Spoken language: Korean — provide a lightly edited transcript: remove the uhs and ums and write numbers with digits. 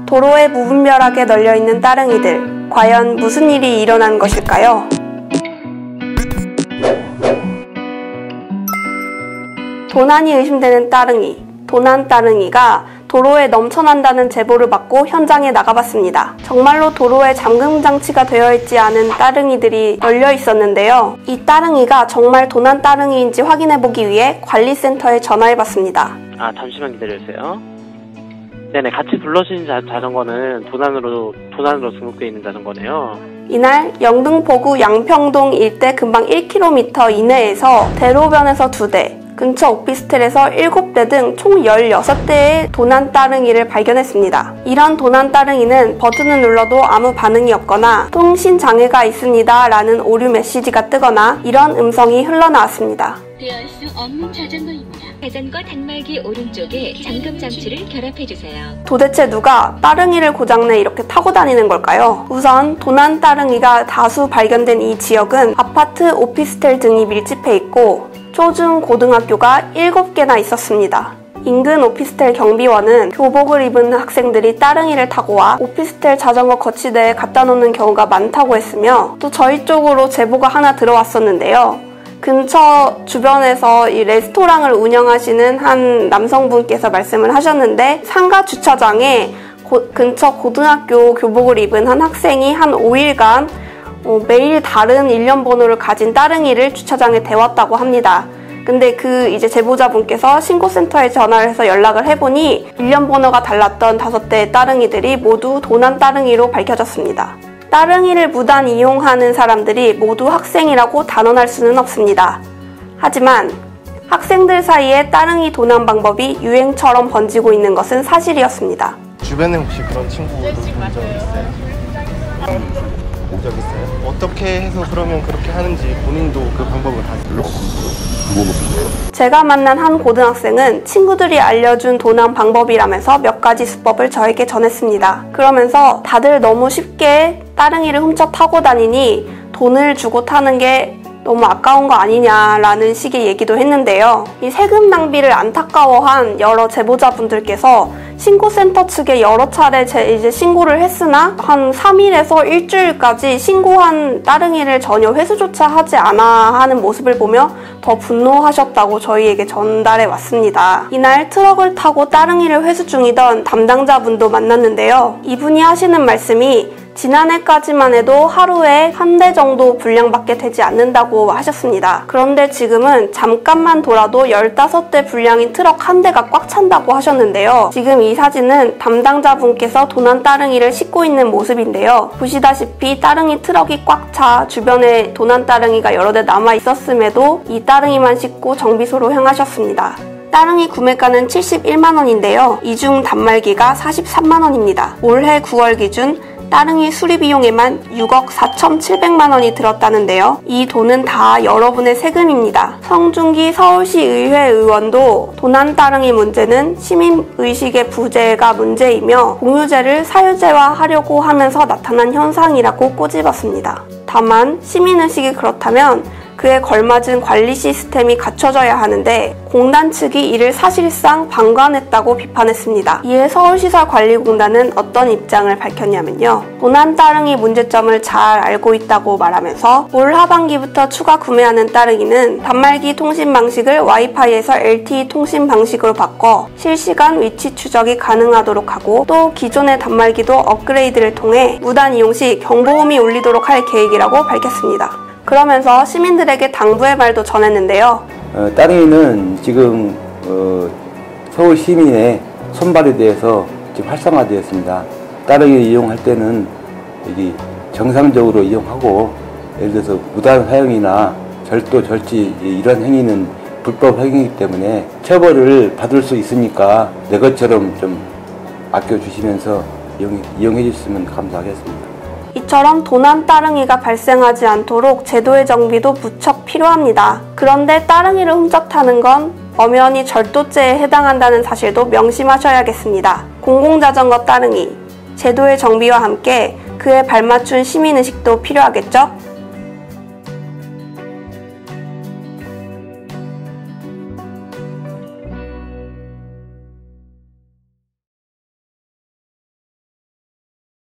도로에 무분별하게 널려있는 따릉이들, 과연 무슨 일이 일어난 것일까요? 도난이 의심되는 따릉이, 도난 따릉이가 도로에 넘쳐난다는 제보를 받고 현장에 나가봤습니다. 정말로 도로에 잠금 장치가 되어 있지 않은 따릉이들이 널려 있었는데요. 이 따릉이가 정말 도난 따릉이인지 확인해보기 위해 관리센터에 전화해봤습니다. 잠시만 기다려주세요. 네네, 같이 불러주신 자전거는 도난으로 등록되어 있는 자전거네요. 이날 영등포구 양평동 일대 근방 1km 이내에서 대로변에서 2대, 근처 오피스텔에서 7대 등 총 16대의 도난 따릉이를 발견했습니다. 이런 도난 따릉이는 버튼을 눌러도 아무 반응이 없거나 통신 장애가 있습니다 라는 오류 메시지가 뜨거나 이런 음성이 흘러나왔습니다. 대할 수 없는 자전거입니다. 자전거 단말기 오른쪽에 잠금 장치를 결합해주세요. 도대체 누가 따릉이를 고장내 이렇게 타고 다니는 걸까요? 우선 도난 따릉이가 다수 발견된 이 지역은 아파트, 오피스텔 등이 밀집해 있고 초중 고등학교가 7개나 있었습니다. 인근 오피스텔 경비원은 교복을 입은 학생들이 따릉이를 타고 와 오피스텔 자전거 거치대에 갖다 놓는 경우가 많다고 했으며 또 저희 쪽으로 제보가 하나 들어왔었는데요. 근처 주변에서 이 레스토랑을 운영하시는 한 남성분께서 말씀을 하셨는데 상가 주차장에 근처 고등학교 교복을 입은 한 학생이 한 5일간 매일 다른 일련 번호를 가진 따릉이를 주차장에 대왔다고 합니다. 근데 이제 제보자분께서 신고센터에 전화를 해서 연락을 해보니 일련 번호가 달랐던 5대의 따릉이들이 모두 도난 따릉이로 밝혀졌습니다. 따릉이를 무단 이용하는 사람들이 모두 학생이라고 단언할 수는 없습니다. 하지만 학생들 사이에 따릉이 도난 방법이 유행처럼 번지고 있는 것은 사실이었습니다. 주변에 혹시 그런 친구도 본 적 있어요? 본 적 있어요? 어떻게 해서 그러면 그렇게 하는지 본인도 그 방법을 다 제가 만난 한 고등학생은 친구들이 알려준 도난 방법이라면서 몇 가지 수법을 저에게 전했습니다. 그러면서 다들 너무 쉽게 따릉이를 훔쳐 타고 다니니 돈을 주고 타는 게 너무 아까운 거 아니냐라는 식의 얘기도 했는데요. 이 세금 낭비를 안타까워한 여러 제보자분들께서 신고센터 측에 여러 차례 이제 신고를 했으나 한 3일에서 일주일까지 신고한 따릉이를 전혀 회수조차 하지 않아 하는 모습을 보며 더 분노하셨다고 저희에게 전달해 왔습니다. 이날 트럭을 타고 따릉이를 회수 중이던 담당자분도 만났는데요. 이분이 하시는 말씀이 지난해까지만 해도 하루에 한 대 정도 분량밖에 되지 않는다고 하셨습니다. 그런데 지금은 잠깐만 돌아도 15대 분량인 트럭 한 대가 꽉 찬다고 하셨는데요. 지금 이 사진은 담당자분께서 도난 따릉이를 싣고 있는 모습인데요. 보시다시피 따릉이 트럭이 꽉 차 주변에 도난 따릉이가 여러 대 남아 있었음에도 이 따릉이만 싣고 정비소로 향하셨습니다. 따릉이 구매가는 71만원인데요. 이중 단말기가 43만원입니다. 올해 9월 기준 따릉이 수리 비용에만 6억 4,700만원이 들었다는데요. 이 돈은 다 여러분의 세금입니다. 성준기 서울시의회 의원도 도난 따릉이 문제는 시민의식의 부재가 문제이며 공유제를 사유제화하려고 하면서 나타난 현상이라고 꼬집었습니다. 다만 시민의식이 그렇다면 그에 걸맞은 관리 시스템이 갖춰져야 하는데 공단 측이 이를 사실상 방관했다고 비판했습니다. 이에 서울시설관리공단은 어떤 입장을 밝혔냐면요. 도난 따릉이 문제점을 잘 알고 있다고 말하면서 올 하반기부터 추가 구매하는 따릉이는 단말기 통신 방식을 와이파이에서 LTE 통신 방식으로 바꿔 실시간 위치 추적이 가능하도록 하고 또 기존의 단말기도 업그레이드를 통해 무단 이용 시 경보음이 울리도록 할 계획이라고 밝혔습니다. 그러면서 시민들에게 당부의 말도 전했는데요. 따릉이는 지금 서울 시민의 손발이 되어서 지금 활성화되었습니다. 따릉이를 이용할 때는 여기 정상적으로 이용하고 예를 들어서 무단 사용이나 절도, 절지 이런 행위는 불법 행위이기 때문에 처벌을 받을 수 있으니까 내 것처럼 좀 아껴주시면서 이용해 주시면 감사하겠습니다. 이처럼 도난 따릉이가 발생하지 않도록 제도의 정비도 무척 필요합니다. 그런데 따릉이를 훔쳐 타는 건 엄연히 절도죄에 해당한다는 사실도 명심하셔야겠습니다. 공공자전거 따릉이, 제도의 정비와 함께 그에 발맞춘 시민의식도 필요하겠죠?